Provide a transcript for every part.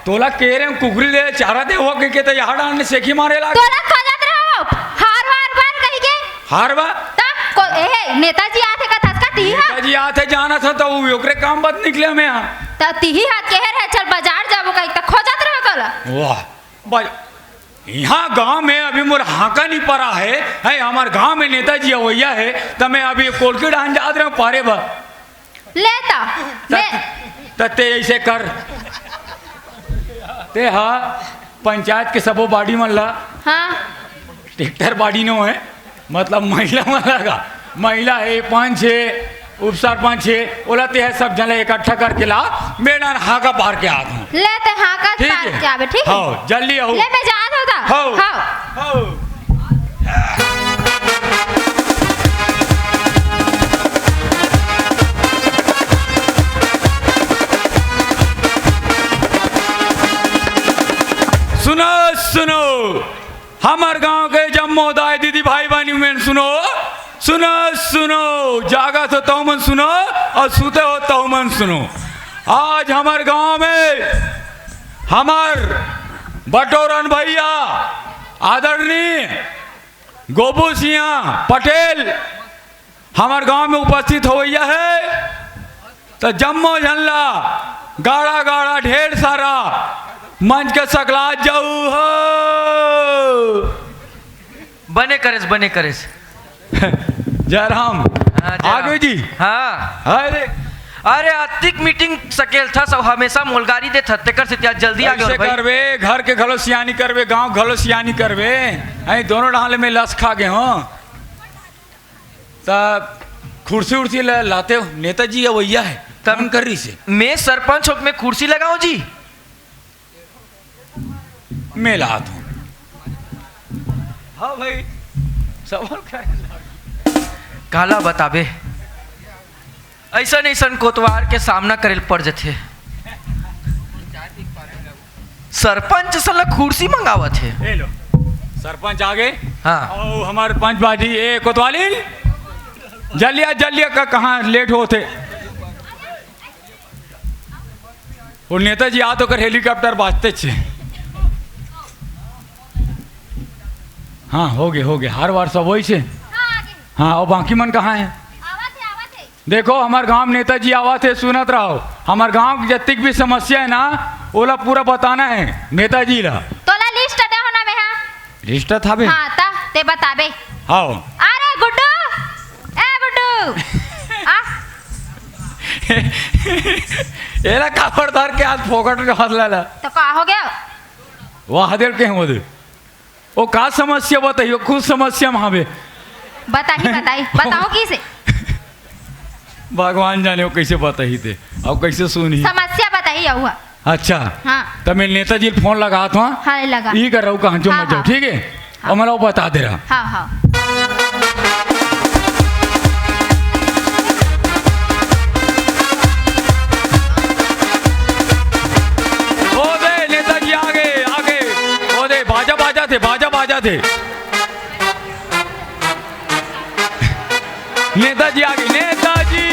तोला के रे कुकरी ले चारा दे हो के तो यहाँ डालने सेखी मारे ला तोला खोजत रहो हार वार बार कही के हार बा ए नेताजी आथे का थसका ती हा नेताजी आते जाना था तो वो ओकरे काम बत निकले हमें यहाँ त तीही हाथ के है चल बाजार जाबो का त खोजत रहो तोला वाह यहाँ गांव में अभी मोर हाका नहीं पड़ा है हमारे गांव में नेताजी अवैया है तो मैं अभी कोलकी डान जा रहा हूँ पारे बा लेता ते ऐसे कर ते हाँ पंचायत के सबो बाड़ी मन ला हाँ ट्रैक्टर बाड़ी नो है मतलब महिला मन लगा महिला है 5-6 उप सरपंच है बोलाते हैं सब जने इकट्ठा करके ला मेरा हाका पार के आता हूँ लेते हाका पार के आवे ठीक है हाँ जल्दी आओ ले मैं जात होता हाँ सुनो सुनो हमार गांव के जम्मोदाय दीदी भाई बहनी में सुनो सुनो सुनो जागा तो तो मन सुनो और सुते हो तो मन सुनो आज हमारे गांव में हमार बटोरन भैया आदरणीय गोबू सिंह पटेल हमारे गांव में उपस्थित होइया है तो जम्मो झल्ला गाड़ा गाड़ा ढेर सारा मंच के सकला जाऊ हो बने करेस जयराम आगे जी हाँ अरे अतिक मीटिंग सकेल था सब हमेशा मोलगारी दे तेकर से त्या जल्दी आ गए करवे घर के घलो सियानी करवे गांव घलो सियानी करवे ऐ दोनों डाले में लस खा गए हो तब कुर्सी उर्सी लाते हो नेताजी अवैया है तब कर रही से मैं सरपंच हो में कुर्सी लगाऊं जी मैं लाता हूँ हाँ भाई सवाल क्या काला बताबे ऐसा कोतवार के सामना करे पड़ जाते सरपंच साला कुर्सी मंगावत है लो सरपंच आ गए हाँ और हमारे पंच बाजी ए कोतवाली जल्दिया का कहाँ लेट होते और नेताजी आ तो कर हेलीकॉप्टर बाजते छे हाँ हो गए हर बार सब वही से हाँ और बाकी मन कहाँ है देखो हमारे गांव में नेताजी आवा थे सुनत रहो हमारे गांव की जत्तिक भी समस्या है ना ओला पूरा बताना है नेताजी ला तोला लिस्ट दे होना में हां लिस्ट था बे हां ता ते बताबे हाँ अरे गुड्डू ए गुड्डू आ एला खबरदार के हाथ फोकट में हाथ लाला तो का हो गया वाह देर के हम वो का समस्या बताइयो खुद समस्या महाबे बताओ किसे भगवान जाने वो कैसे बताई थे अब कैसे सुनी समस्या बताइए हुआ अच्छा हाँ तो मैं नेताजी फोन लगा था हाँ लगा ये कर रहा हूँ कहाँ जो मत जाओ ठीक है और मैं बता दे रहा हाँ हाँ ओ दे नेताजी आगे ओ दे बाजा थे नेताजी आगे नेताजी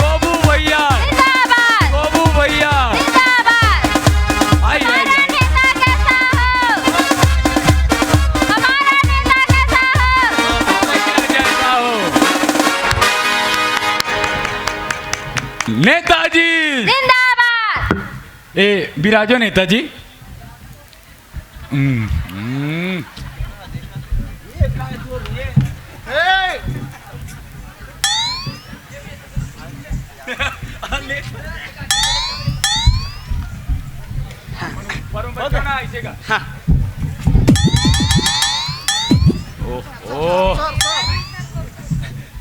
गोबू भैया नेताजी जिंदाबाद। ए विराजो नेताजी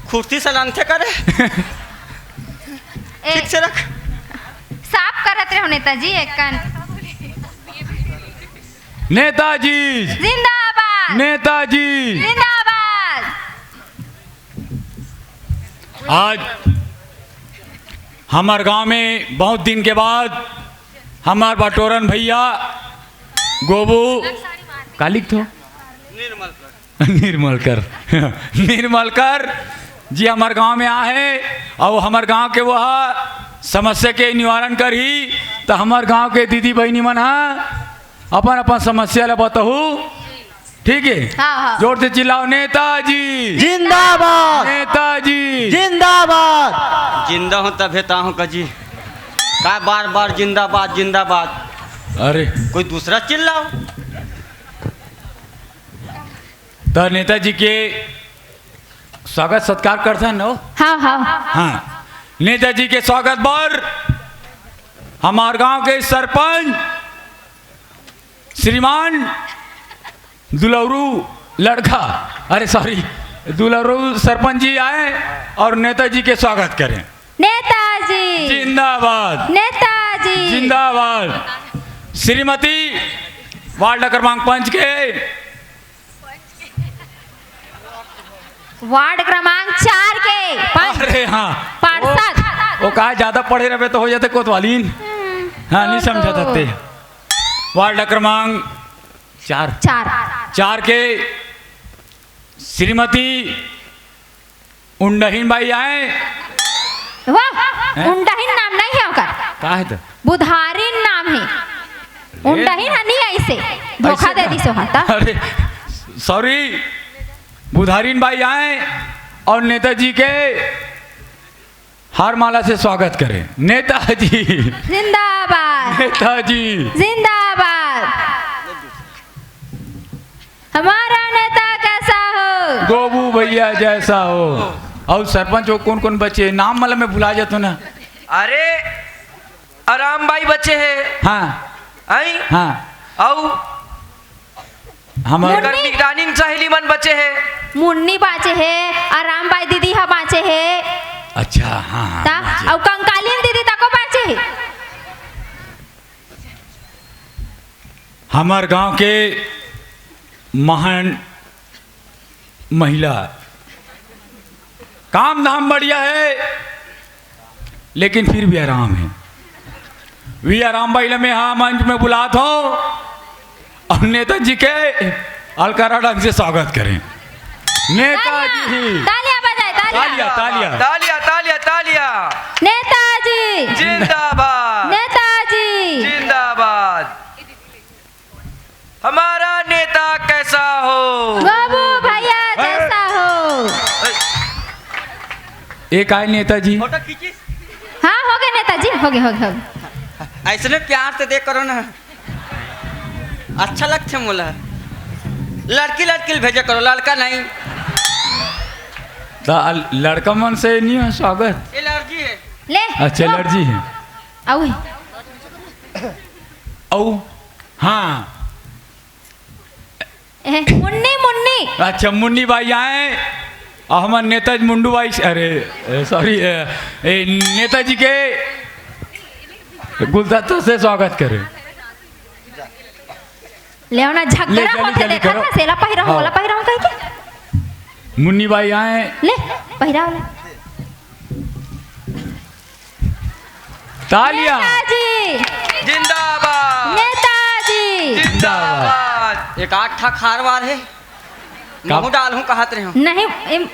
कुर्सी सलान थे करे ठीक से रख साफ करत रहो नेताजी एक नेताजी जिंदाबाद नेताजी जिंदाबाद। आज हमारे गांव में बहुत दिन के बाद हमारे बटोरन भैया गोबू कालिक थो निर्मलकर जी हमारे गांव में आए और हमारे गांव के वह समस्या के निवारण करही तो हमार गांव के दीदी बहनी मन अपन अपन समस्या ला बताहू। ठीक है, हाँ, हाँ। जोर से चिल्लाओ, नेताजी जिंदाबाद, नेताजी जिंदाबाद। जिंदा हूँ तब हेता हूँ कजी, का बार बार जिंदाबाद जिंदाबाद। अरे कोई दूसरा चिल्लाओ। तो नेताजी के स्वागत सत्कार करता न। हाँ हाँ हाँ, नेताजी के स्वागत पर हमारे गांव के सरपंच श्रीमान दुलरू लड़का, अरे सॉरी, दुलरू सरपंच जी आए और नेताजी के स्वागत करें। नेताजी जिंदाबाद, नेताजी जिंदाबाद। श्रीमती वार्ड क्रमांक 5 के वार्ड क्रमांक 4 के अरे हाँ, पार्षद वो कहा ज्यादा पढ़े रहे तो हो जाते कोतवालीन। हाँ, नहीं समझा सकते। वार्ड क्रमांक 4 के श्रीमती उंडहीन बाई आए। वाह, उंडहीन नाम नहीं है उनका, का है तो बुधारिन नाम है। उंडहीन नहीं ऐसे धोखा दे दी सोहाता। अरे सॉरी, बुधारिन बाई आए और नेताजी के हार माला से स्वागत करें। नेताजी जिंदाबाद, नेताजी जिंदाबाद। हमारा नेता कैसा हो? गोबू भैया जैसा हो। और सरपंच वो कौन कौन बच्चे नाम मतलब मैं भुला जाता ना। अरे आराम भाई बच्चे हैं। हाँ आई हाँ, औ हमारे एकर निगरानी सहेली मन बच्चे हैं। मुन्नी बाचे है, आराम बाई दीदी हा बाचे है, अच्छा हाँ ता हाँ, और कंकालीन दीदी तको बाचे है। हमारे गांव के महान महिला, काम धाम बढ़िया है लेकिन फिर भी आराम है। वी आराम भाई में हाँ मंच में बुलाता हूँ और नेताजी के अलकारा ढंग से स्वागत करें। नेताजी तालियां बजाए, तालियां तालियां। तालिया तालिया तालिया। नेताजी जिंदाबाद, नेताजी जिंदाबाद। हमारा नेता कैसा हो? बाबू भैया जैसा हो। एक आए नेताजी। फोटो खींची। हाँ हो गए नेताजी, हो गए। ऐसे प्यार से देख करो ना, अच्छा लगते मोला। लड़की लड़की भेजा करो, लड़का नहीं। लड़का मन से नहीं है स्वागत। एलर्जी है। ले अच्छा एलर्जी है। आओ औ हाँ, मुन्नी मुन्नी। अच्छा मुन्नी भाई आए और हमारे नेताजी मुंडू भाई, अरे सॉरी, नेताजी के गुलदस्ता से स्वागत करें। ले ना झगड़ा जल्दी होते देखा करो। था, सेला पहिरा हाँ। होला पहिरा कह के मुन्नी भाई आए। ले पहिरा वाला। तालियां। नेताजी जिंदाबाद, नेताजी। जिंदाबाद। एक आठ ठा खारवार है, मुँह डाल हूँ कहत रहे हो। नहीं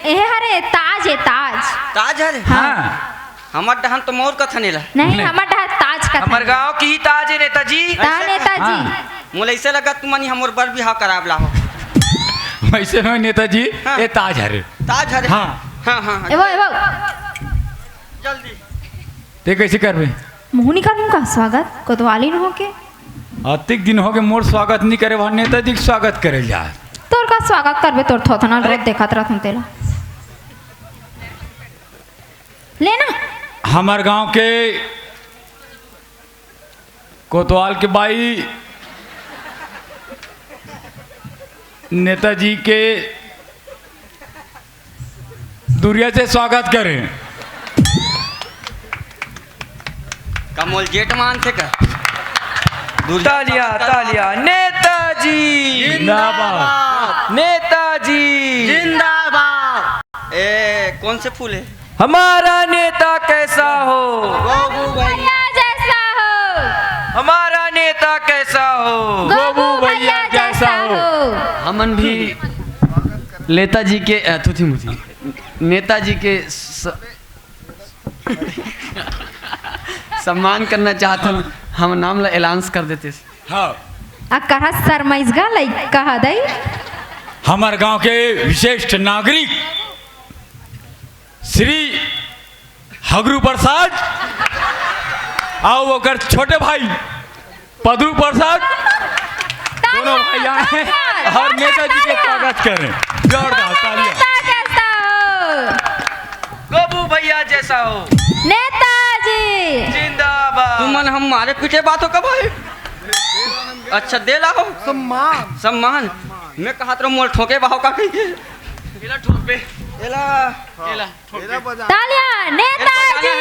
ये हरे ताज है, ताज। ताज है रे। हाँ, हमर डहन तो मोर का थनेला। नहीं नहीं। हमारा डहा ताज का हमारे गांव की ही ताज है नेताजी। ता नेताजी। हाँ। मोला ऐसे लगा तुम मनी हमर बर बिहाव कराब ला हो। वैसे में नेताजी हाँ। ये ताज है रे। ताज है रे। हाँ। हाँ हाँ हाँ। एवो जल्दी। ते कैसे करबे? मुंह निकालूं का स्वागत कोतवाली न होके। अतिक दिन हो गए मोर स्वागत नहीं करे, वहाँ नेताजी के स्वागत करे जा। तोर का स्वागत करबे, तोर थोथना रोज देखत रहत हूं तेला। लेना हमार गांव के कोतवाल के बाई नेताजी के दुरिया से स्वागत करें। कमोल जेठ मान थे का। तालिया तालिया। नेताजी जिंदाबाद। नेताजी जिंदाबाद। कौन से फूल है? हमारा नेता कैसा हो? गोबू भैया जैसा हो। हमारा नेता कैसा हो? गोबू भैया जैसा हो। हमन भी नेताजी के थुथी मुथी नेताजी के सम्मान करना चाहते हैं हम नाम ला ऐलान कर देते। हाँ कहा शर्माइसगा लई कहा दई हमार गांव के विशिष्ट नागरिक श्री हगरू प्रसाद आओ ओकर छोटे भाई पदरू प्रसाद दोनों भाई आए हैं और नेताजी के स्वागत करें। जोरदार तालियां। कैसा हो गोबू भैया जैसा हो। नेताजी जिंदाबाद। तुमन हम मारे पीछे बात हो कब है? अच्छा दे ला हो सम्मान सम्मान मैं कहा तो मोल ठोके बाहो का कही एला ठोक पे। एला एला तेरा बजा तालियां नेताजी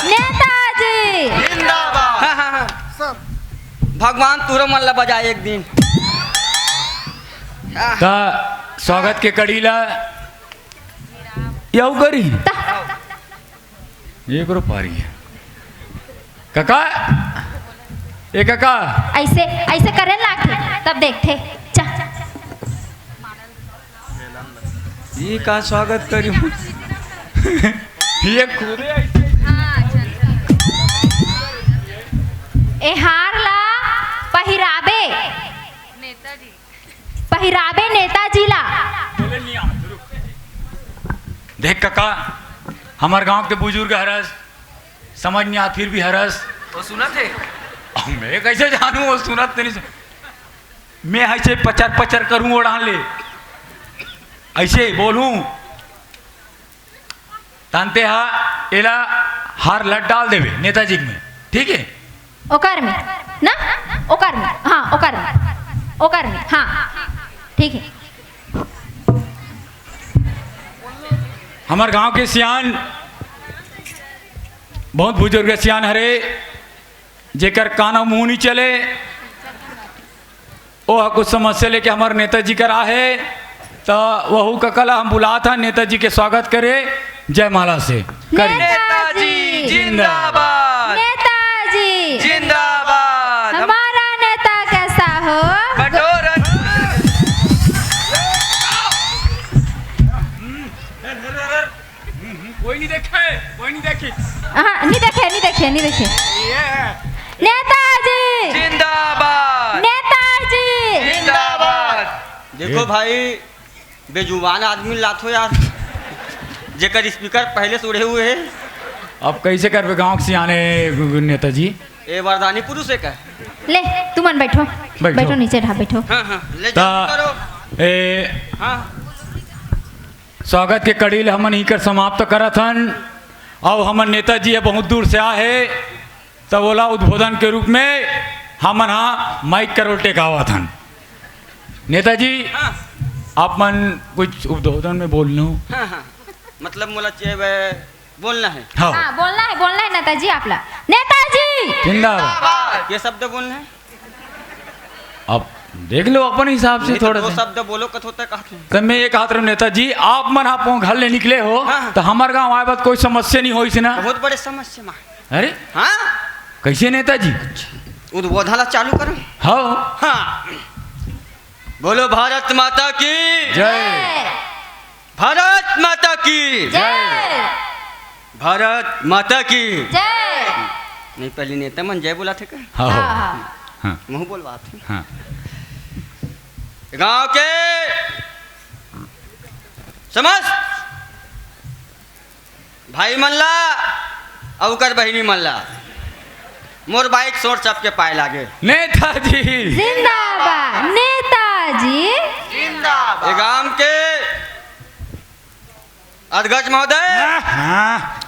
नेताजी जिंदाबाद। हाँ, हाँ, हाँ। सब भगवान तुरो मन ला बजाए एक दिन। ता स्वागत के कड़ीला यऊ करी ये करो पारी है काका ए काका ऐसे ऐसे करे लागे तब देखते चा ये का स्वागत करी ये खुदे ऐसे ए हार ला पहिराबे पहिराबे नेताजी ला देख काका हमार गांव के बुजुर्ग हरस समझ नहीं आत फिर भी हरस वो सुना थे। अब मैं कैसे जानूं वो सुनत नहीं से मैं ऐसे पचर पचर करूं ओढ़ान ले ऐसे बोलूं तानते हा एला हार लट डाल देवे नेताजी में ठीक है ओकर में ना ओकर में हाँ ओकर में हाँ ठीक है। हमार गांव के सियान बहुत बुजुर्ग सियान हरे जेकर काना मुंह नहीं चले ओ कुछ समस्या लेके हमारे नेताजी करा है तो वहू का कला हम बुला था नेताजी के स्वागत करे जयमाला से करी नेताजी जिंदाबाद। नेताजी जिंदाबाद। हमारा नेता कैसा हो कटोरा कोई नहीं देखे कोई नहीं देखी हाँ नहीं देखे नेताजी जिंदाबाद। नेताजी जिंदाबाद। देखो भाई बेजुबान आदमी लाथो यार जेकर स्पीकर पहले से उड़े हुए है। अब कैसे कर गाँव से आने नेताजी ए वरदानी पुरुष है का? ले तुमन बैठो बैठो। बैठो नीचे ढा बैठो हाँ हाँ ले ता जाओ करो। ए हाँ स्वागत के कड़ील हमन ही कर समाप्त करत हन और हमन नेताजी बहुत दूर से आए तब बोला उद्बोधन के रूप में हमन हाँ माइक करोल टेकावत हन नेताजी हाँ आप मन कुछ उद्बोधन में बोल लो हाँ हाँ मतलब मोला बोलना है। हाँ हाँ बोलना है नेताजी आपला नेताजी जिंदाबाद ये शब्द बोलना है। अब देख लो अपन हिसाब से नहीं तो थोड़ा दो सा शब्द बोलो कथ होता कहते हैं। तब मैं ये कहा था नेताजी आप मन आप घर ले निकले हो हाँ। तो हमारे गाँव आए बात कोई समस्या नहीं हो इसे ना बहुत बड़े समस्या माँ। अरे हाँ कैसे नेताजी उद्बोधन चालू करो। हाँ हाँ बोलो भारत माता की जय भारत माता की जय भारत माता की जय नहीं पहले नेता मन जय बोला थे का हाँ हाँ हाँ हाँ हाँ मुँह बोलवा थे। हाँ गांव के समस्त भाई मल्ला अवकर बहिनी मल्ला मोर बाइक सोर चप के पाए लागे। नेताजी जिंदाबाद नेताजी ये गांव के अध्यक्ष महोदय हाँ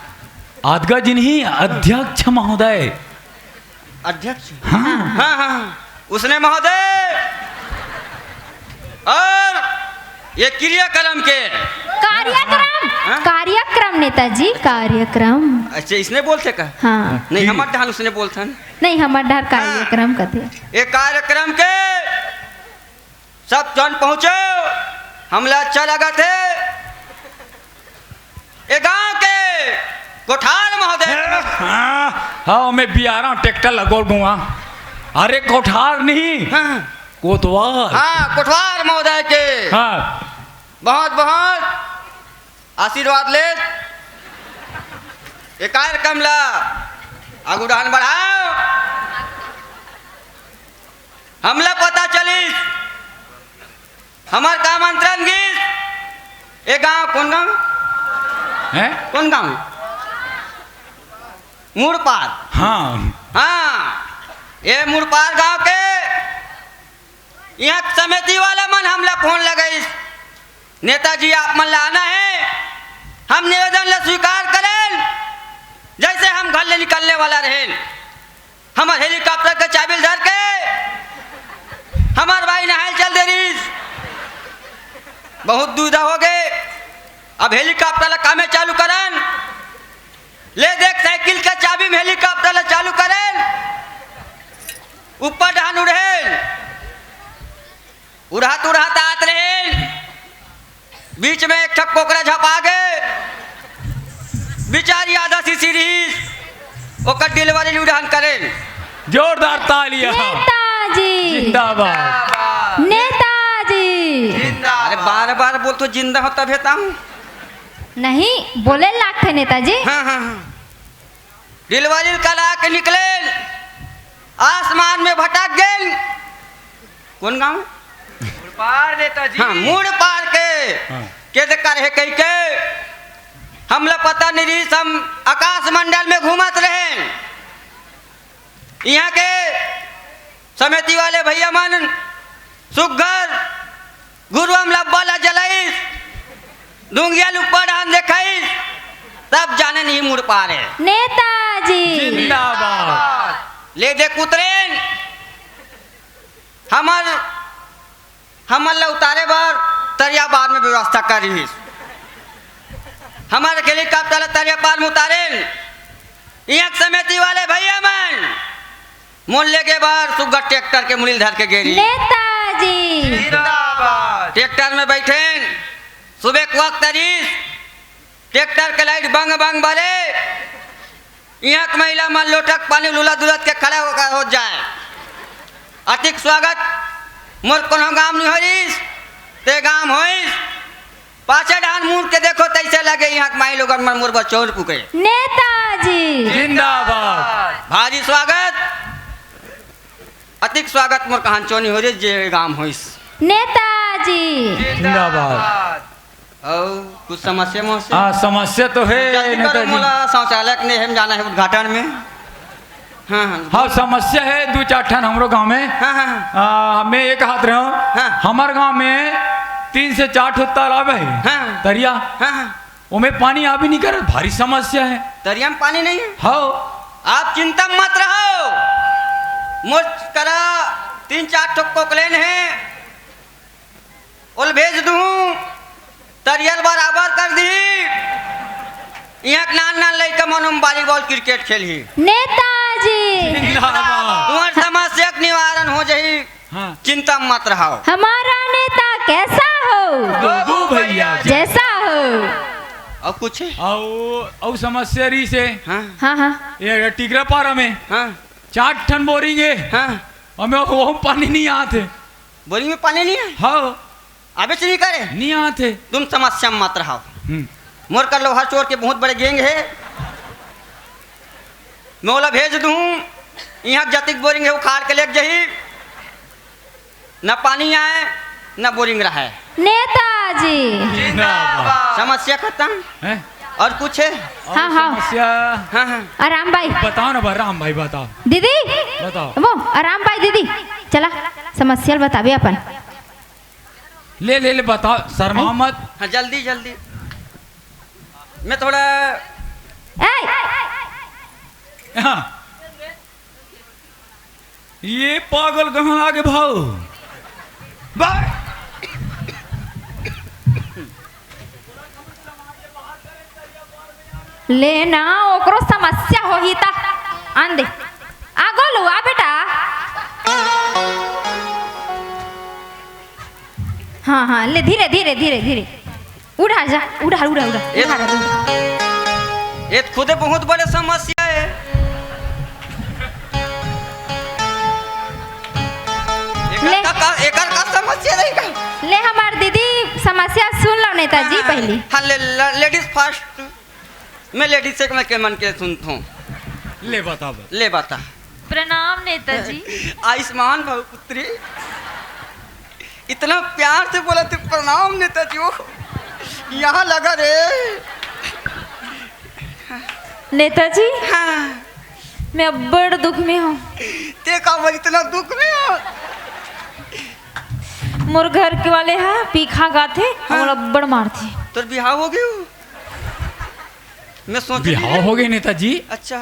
अध्यक्ष नहीं अध्यक्ष महोदय अध्यक्ष हाँ हाँ हाँ उसने महोदय और ये क्रियाक्रम के कार्यक्रम नेताजी कार्यक्रम अच्छा इसने बोलते का हाँ नहीं हमारे ढाल उसने बोलता नहीं हमार डर कार्यक्रम कथे ये कार्यक्रम के सब जन पहुंचे हमला अच्छा लगा थे। ये गांव के कोठार महोदय हाँ हाँ मैं बियारा ट्रैक्टर लगोल गुआ अरे कोठार नहीं हाँ कोतवाल हाँ कोठार महोदय के हाँ बहुत बहुत आशीर्वाद ले एकार कमला आगू डान बढ़ाओ। हमला पता चलिस हमार काम आमंत्रण गीस। ए गांव कौन गांव? हैं? कौन गांव? मुड़पार। हाँ हाँ, ये मुड़पार गांव के यहाँ समिति वाला मन हमला फोन लगाइस। नेताजी आप मन लाना है, हम निवेदन ला स्वीकार करें। जैसे हम घर ले निकलने वाला रहे, हमार हेलीकॉप्टर के चाबी धर के हमार भाई नहाय चल दे रही। बहुत दुविधा हो गए। अब हेलीकॉप्टर ला कामे चालू करन। ले देख साइकिल के चाबी में हेलीकॉप्टर ला चालू करें। ऊपर डहान उड़े, उड़ात उड़ात आत रहे। बीच में एक ठक कोकरा झपा गए। बेचारी आधा सी सीरीज ओकर डिलीवरी उड़ान करें। जोरदार तालियां। नेताजी जिंदाबाद। नेताजी। अरे बार बार बोल तो जिंदा हो तब हेता हूँ। नहीं बोले लाख थे नेताजी। हाँ हाँ हाँ। डिलीवरी करा के निकले, आसमान में भटक गए। कौन गांव? पार नेताजी। हाँ, मुड़ पार के हाँ। के कर है कहीं के हमला पता नहीं रही। हम आकाश मंडल में घूमत रहे। यहाँ के समिति वाले भैया मन सुगर गुरु हम लब्बाला जलाइस, डूंगिया ऊपर हम देखाइस, तब जाने नहीं मुड़ पा रहे। नेताजी जिंदाबाद। ले देख उतरे हमर ला उतारे बार तरिया बार में व्यवस्था करी। हमारे हेलीकॉप्टर ला तरिया पार में उतारे। यहाँ समिति वाले भैया मन मोल के बार सुगर ट्रैक्टर के मुड़ी धर के गेरी। नेताजी जिंदाबाद। ट्रैक्टर में बैठे सुबह के वक्त तरीस ट्रैक्टर के लाइट बंग बंग बले। यहाँ के महिला मन लोटक पानी लूला दुलत के खड़ा होकर हो जाए। अतिक स्वागत मोर कोनो गाम नहीं होइस ते गाम होइस। पाछे डान मुड़ के देखो तैसे लगे यहाँ के माई लोगन मन मोर बचौर पुके। नेताजी जिंदाबाद। भाजी स्वागत अतिक स्वागत मोर कहान चोनी हो रे जे गाम होइस। नेताजी जिंदाबाद। और कुछ समस्या मोसे हाँ समस्या तो है जल्दी करो, नेताजी। मोला शौचालय ने हम जाना है उद्घाटन में। हाँ हाँ हाँ समस्या है दो चार ठन हमरो गांव में। हाँ हाँ मैं एक हाथ रहा हूँ। हाँ। हमार गांव में 3 से 4 ठो तालाब है। हाँ। तरिया हाँ हाँ। उनमें पानी आ भी नहीं कर, भारी समस्या है। दरिया में पानी नहीं है। हाँ आप चिंता मत रहो। मुझ करा 3-4 ठो कोकलेन है, उल भेज दूँ तरियल बराबर कर दी। यहाँ नान नान लड़का मन वॉलीबॉल क्रिकेट खेली। नेताजी जिंदाबाद। तुम्हार समस्या के निवारण हो जाही। हाँ चिंता मत रहो। हमारा नेता कैसा हो बुबू भैया जी। जैसा हो। और कुछ है? और समस्या रही से हाँ हाँ हाँ ये टिकरा पारा में हाँ 4 ठन बोरिंग है। हाँ। हमें वो पानी नहीं आते। बोरिंग में पानी नहीं है। हाँ अबे से नहीं करे। नहीं आते। तुम समस्या में मत रहो। हम्म। मोर कर लोहा चोर के बहुत बड़े गैंग है। मैं ओला भेज दूँ। यहाँ जतिक बोरिंग है उखाड़ के ले जही। न पानी आए न बोरिंग रहे। नेताजी जिंदाबाद। समस्या खत्म। हैं? और कुछ है? और हाँ, हाँ। समस्या हाँ हाँ। आराम भाई बताओ ना राम भाई बताओ। दीदी बताओ। वो आराम भाई दीदी चला समस्या बताबे अपन। ले ले ले बताओ शर्मा मत। हाँ जल्दी जल्दी। मैं थोड़ा ए हाँ। ये पागल कहाँ आगे भाव बाय। लेना ओकरो समस्या होही ता आन दे आगो लो आ बेटा। हाँ हाँ ले धीरे धीरे धीरे धीरे उड़ा जा उड़ा उड़ा उड़ा ये उड़ा उड़ा। ये खुदे बहुत बड़े समस्या है। ले। एकर का समस्या रहेगा। ले हमार दीदी समस्या सुन लो नेताजी पहली। हाँ लेडीज फर्स्ट। मैं लेडीज से मैं के मन के सुनता हूँ। ले बता बता। ले बता। प्रणाम नेताजी। आयुष्मान भव पुत्री, इतना प्यार से बोला थे प्रणाम नेताजी। ओ यहाँ लगा रे। नेताजी हाँ, मैं अब बड़ दुख में हूँ। ते का वो इतना दुख में हो? मोर घर के वाले हैं पीखा गाथे और अब्बड़ मारथे। तोर बिहाव हो गयो? मैं सोच बिहाव हो गए नेताजी। अच्छा,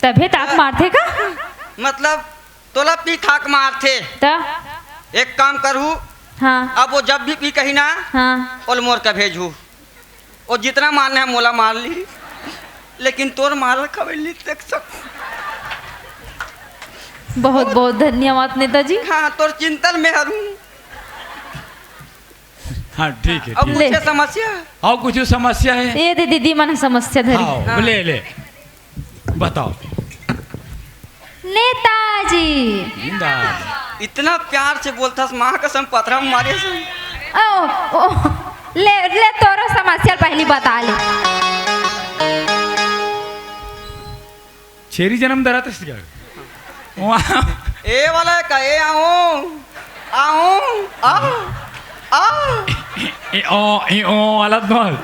तभे ताक मारथे का मतलब तोला पी खाक मार थे। ता एक काम करू, हाँ अब वो जब भी पी कही ना हाँ ओल मोर का भेजू। वो जितना मारना है मोला मार ली, लेकिन तोर मार खबर नहीं देख सकूं। बहुत बहुत धन्यवाद नेताजी। हाँ, तोर चिंतन में हरू। हाँ ठीक है अब ठीक ले। मुझे समस्या और कुछ समस्या है? ये दे दीदी मन समस्या धरी। हाँ ले ले बताओ। नेताजी जिंदाबाद। इतना प्यार से बोलता माँ कसम पथरा मारे से। ओ ले ले तोरो समस्या पहली बता ले। छेरी जन्म दरा था वहाँ ए वाला का ए आओ आओ आओ आओ। ओ अलग बोल।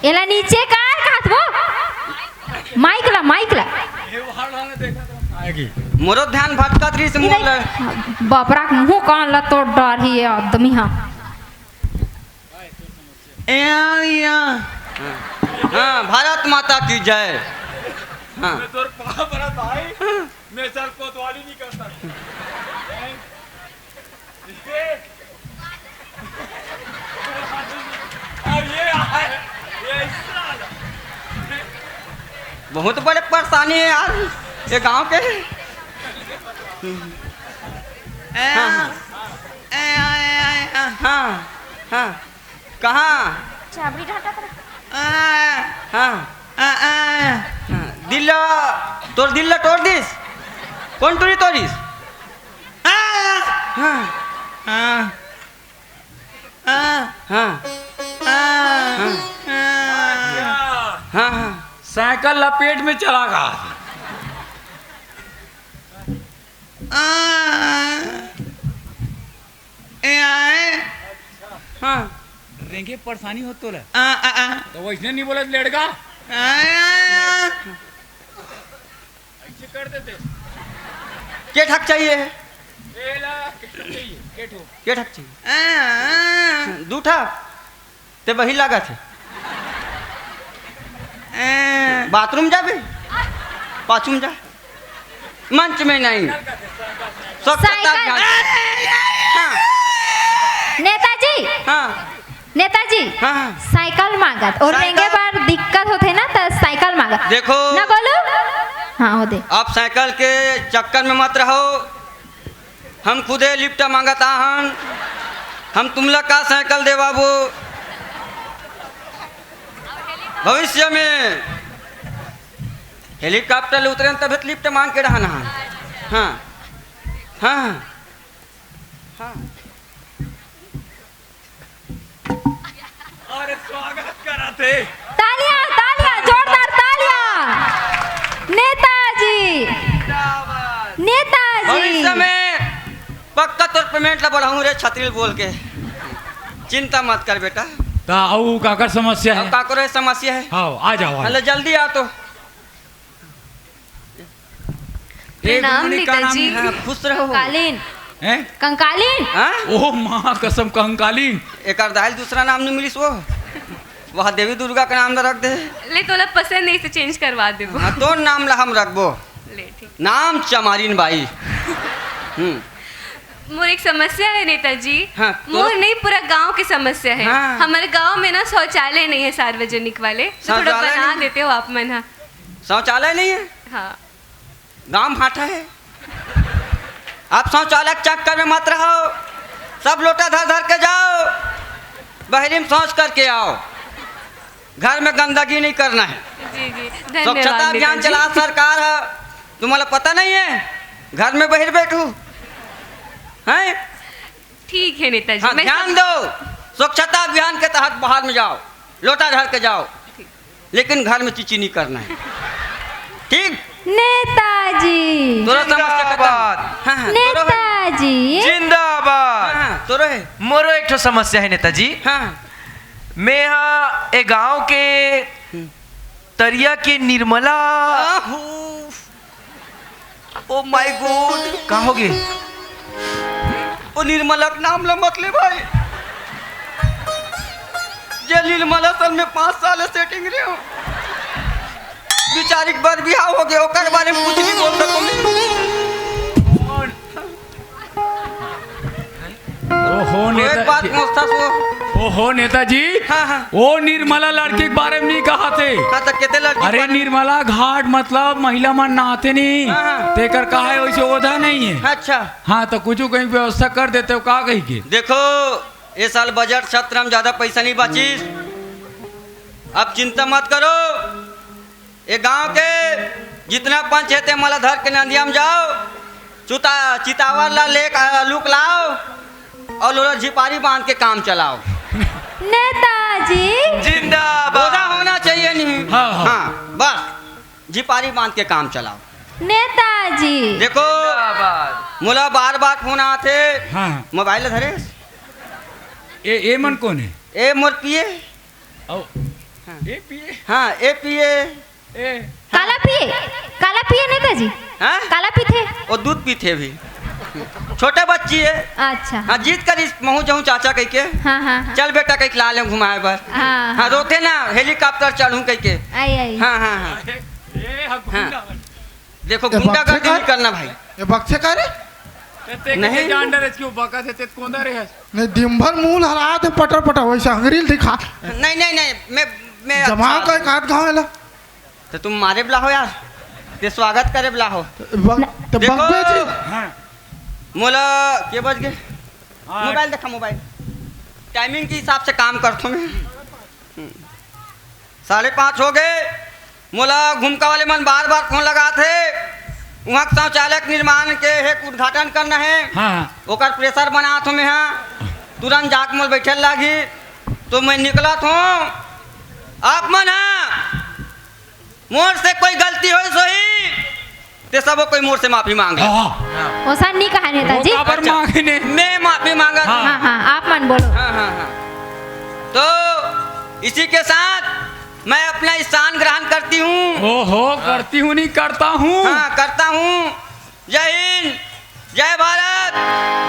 एला नीचे का खात वो माइक ला आएगी। मोरो ध्यान भटका रही से मोर ले। बापरा मुंह कान ला तोड़ डार ही आदमी हाँ। हाँ, भारत माता की जय। हाँ, मैं सर कोतवाली नहीं करता। बहुत बड़े परेशानी है यार ये गांव के। हाँ हाँ हाँ, कहाँ? हाँ, दिल तोड़ दिल तोड़ दिस। कौन टूरी तोड़िस? हाँ हाँ हाँ हाँ, साइकिल लपेट में चला गया। हाँ, रेंगे परेशानी हो तो वैसे नहीं बोला लड़का ऐसे कर देते। के ठक चाहिए? केठो के ठक चाहिए? दू ठक ते वही लगा थे। बाथरूम जा बे, बाथरूम जा, मंच में नहीं। सब साइकिल। हाँ नेताजी हाँ नेताजी हाँ, साइकिल मांगत और साइकिल। लेंगे बार दिक्कत होते ना तो साइकिल मांगत। देखो ना बोलो हाँ हो दे। आप साइकिल के चक्कर में मत रहो। हम खुदे लिफ्ट मांगता हन, हम तुमला का साइकिल दे बाबू। भविष्य में हेलीकॉप्टर उतरे तब लिफ्ट मांग के रहना। हाँ हाँ हाँ, अरे स्वागत करा थे। तालियां तालियां जोरदार तालियां। नेताजी नेताजी भविष्य में पक्का तोर पेमेंट ला बढ़ाऊं रे छतरी बोल के। चिंता मत कर बेटा। ता आऊ काकर समस्या अब है? का करे समस्या है? हाँ आ जाओ। हेलो जल्दी आ तो। प्रणाम नेताजी। हाँ, खुश रहो। कालीन हैं? कंकालीन हाँ? ओ माँ कसम कंकालीन। एक दाल दूसरा नाम नहीं मिलिस वो। वह देवी दुर्गा का नाम रख दे। ले तोला पसंद नहीं से चेंज करवा देबो। हाँ, तो नाम ला हम रखबो। ले ठीक। नाम चमारिन बाई। मोर एक समस्या है नेताजी। हाँ, तो? मोर नहीं पूरा गांव की समस्या है। हाँ। हमारे गांव में ना शौचालय नहीं है सार्वजनिक वाले, तो थोड़ा शौचालय बना नहीं? देते हो आप मन। हाँ शौचालय नहीं है? हाँ गांव भाटा है। आप शौचालय के चक्कर में मत रहो। सब लोटा धर धर के जाओ, बहरी में शौच करके आओ। घर में गंदगी नहीं करना है। जी जी स्वच्छता धन्यवाद अभियान नेताजी। चला सरकार है, तुम्हारा पता नहीं है? घर में बहिर बैठू हैं? ठीक है नेताजी। हाँ, मैं ध्यान दो। स्वच्छता अभियान के तहत बाहर में जाओ, लोटा धर के जाओ, लेकिन घर में चीची नहीं करना है, ठीक? नेताजी तोरा समस्या खत्म। जिंदाबाद। हाँ, हाँ, नेताजी जिंदाबाद। हाँ, तोरो है। मोरो एक ठो समस्या है नेताजी। हाँ, मैं यहाँ ए गांव के तरिया के निर्मला। आहू, ओ माय गॉड, का हो गए? ओ निर्मलक नाम ल मत ले भाई। जे निर्मला सल में 5 साल सेटिंग रे हो, बिचारिक बर बिहाव हो गए, ओकर बारे में कुछ नहीं बोल सको मैं। ओहो एक बात नेताजी, मस्ता सो। ओहो नेताजी, हाँ, हाँ। वो निर्मला लड़की के बारे में नहीं कहा थे। का तक केते लड़की अरे बने? निर्मला घाट मतलब महिला मन नहाते नहीं, हाँ। तेकर कहा है वैसे ओधा नहीं है। अच्छा, हाँ तो कुछ कहीं व्यवस्था कर देते हो का कही के। देखो ये साल बजट सत्र में ज्यादा पैसा नहीं बची, अब चिंता मत करो। ये गांव के जितना पंच है ते मला धर के नदिया में जाओ, चितावर ला ले लुक लाओ और लोरा झिपारी बांध के काम चलाओ। नेताजी जिंदाबाद। ओझा होना चाहिए नहीं। हाँ, हाँ। हाँ, बस झिपारी बांध के काम चलाओ। नेताजी देखो जिंदाबाद। मोला बार बार फोन आते, हाँ मोबाइल धरे ए मन कौन है? ए मोर पिए। ओ, ए पिए हाँ, ए पिए। ए काला पिए नेताजी, हाँ? काला पीते। वो दूध पीते भी, छोटे बच्ची है। अच्छा हाँ, जीत कर महू जाऊँ चाचा कह के, हाँ हाँ हाँ चल बेटा कह के ला ले घुमाए बर। हाँ हाँ, रोते ना हेलीकॉप्टर चढ़ूँ कह के। आई आई हाँ हाँ हाँ, ए हाँ। देखो गुंडागर्दी नहीं करना भाई। ये बक्से का रे नहीं नहीं। जान डरे क्यों बका थे ते कोंदा रे है। नहीं दिन भर मुंह हरा दे पटर पटर वैसे अंग्रेल दिखा नहीं नहीं नहीं, मैं जमाओ अच्छा- का काट गाँव ला तो तुम मारे बुला हो यार, ते स्वागत करे बुला हो। तो देखो बब्बे जी हाँ मोला के बज गए, हाँ। मोबाइल देखा, मोबाइल टाइमिंग के हिसाब से काम करता हूँ मैं। 5:30 हो गए, मोला घुमका वाले मन बार बार फोन लगा थे, वहाँ शौचालय के निर्माण के है उद्घाटन करना है, हाँ ओकर प्रेशर बना तो मैं हाँ तुरंत जाक मोल बैठे लागी, तो मैं निकला था। आप मन हाँ मोर से कोई गलती हो सोही ते सब कोई मोर से माफी मांगे। हाँ ओसा नहीं कहा नेताजी। वो काबर मांगने। मैं माफी मांगा था। हाँ हाँ आप मन बोलो। हाँ हाँ हाँ, तो इसी के साथ मैं अपना स्थान ग्रहण करती हूँ। ओहो करती हूँ नहीं करता हूँ। हाँ, करता हूँ। जय हिंद, जय भारत।